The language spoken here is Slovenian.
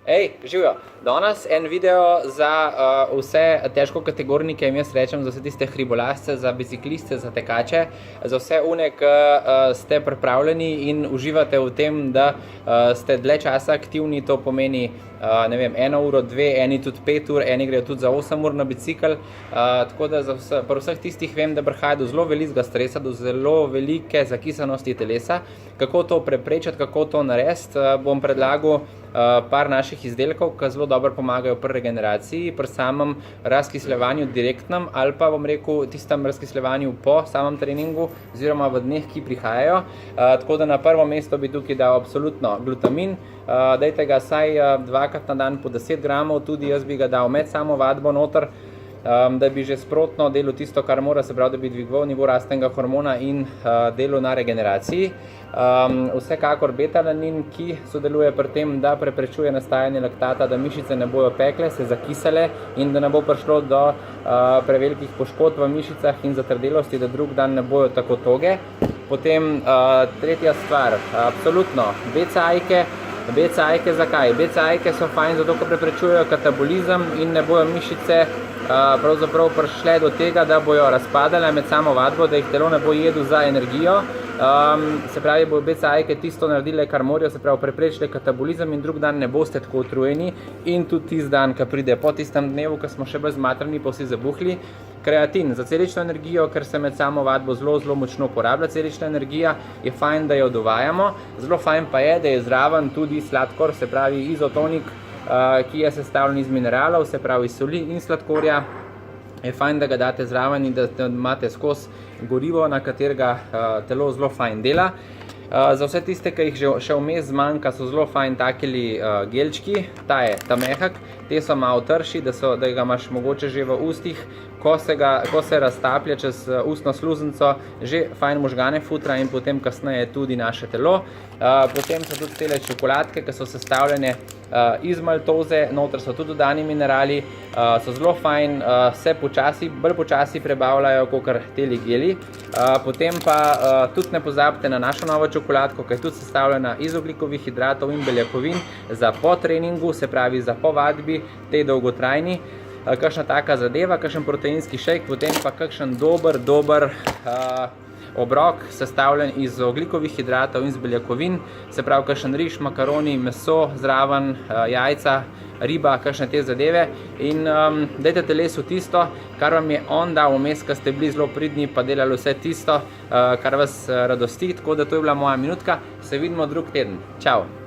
Ej, živijo. Danes en video za vse težkokategornike, jaz rečem, za vse tiste hribolasce, za bicikliste, za tekače, za vse une, ki ste pripravljeni in uživate v tem, da ste dlje časa aktivni. To pomeni, ne vem, 1 uro, 2, eni tudi 5 ur, eni grejo tudi za 8 ur na bicikl. Tako da pri vseh tistih vem, da prihaja do zelo velikega stresa, do zelo velike zakisanosti telesa. Kako to preprečiti, kako to narediti, bom predlagal par naših izdelkov, ki zelo dobro pomagajo pri regeneraciji, pri samem razkisljevanju direktnem ali pa bom rekel tistem razkisljevanju po samem treningu oziroma v dneh, ki prihajajo. Tako da na prvo mesto bi tukaj dal absolutno glutamin. Dajte ga vsaj 2krat na dan po 10 gramov, tudi jaz bi ga dal med samo vadbo noter, da bi že sprotno delal tisto, kar mora, se pravi, da bi dvigoval nivo rastnega hormona in delal na regeneraciji. Vsekakor betalanin, ki sodeluje pri tem, da preprečuje nastajanje laktata, da mišice ne bojo pekle, se zakisale in da ne bo prišlo do prevelikih poškodb v mišicah in zatrdelosti, da drug dan ne bojo tako toge. Potem tretja stvar, absolutno, BCA-jke. BCA-jke zakaj? BCA-jke so fajn zato, ker preprečujejo katabolizem in ne bojo mišice pravzaprav prišle do tega, da bojo razpadale med samo vadbo, da jih telo ne bo jedlo za energijo. Se pravi, bojo BCA-jke tisto naredile, kar morajo, se pravi, preprečile katabolizem in drug dan ne boste tako utrujeni. In tudi tisti dan, ki pride po tistem dnevu, ko smo še bolj zmatrani, pa vsi zabuhli. Kreatin za celično energijo, ker se med samo vadbo zelo močno porablja celična energija, je fajn, da jo dovajamo. Zelo fajn pa je, da je zraven tudi sladkor, se pravi izotonik, ki je sestavljen iz mineralov, se pravi iz soli in sladkorja. Je fajn, da ga date zraven in da imate skozi gorivo, na katerega telo zelo fajn dela. Za vse tiste, ki jih še vmes zmanjka, so zelo fajn takili gelčki. Ta je ta mehak, te so malo trši, da ga imaš mogoče že v ustih. Ko se raztaplja čez ustno sluznico, že fajn možgane futra in potem kasneje tudi naše telo. Potem so tudi tele čokoladke, ki so sestavljene iz maltoze, noter so tudi dodani minerali, so zelo fajn, se bolj počasi prebavljajo kakor teli geli. Potem pa tudi ne pozabite na našo novo čokoladko, ki je tudi sestavljena iz ogljikovih hidratov in beljakovin za po treningu, se pravi za po vadbi, tej dolgotrajni. Kakšna taka zadeva, kakšen proteinski šejk, potem pa kakšen dober obrok sestavljen iz ogljikovih hidratov in z beljakovin, se pravi kakšen riž, makaroni, meso, zraven jajca, riba, kakšne te zadeve. In dajte telesu tisto, kar vam je on dal vmes, ko ste bili zelo pridni pa delali vse tisto, kar vas radosti. Tako da to je bila moja minutka, se vidimo drug teden. Čau!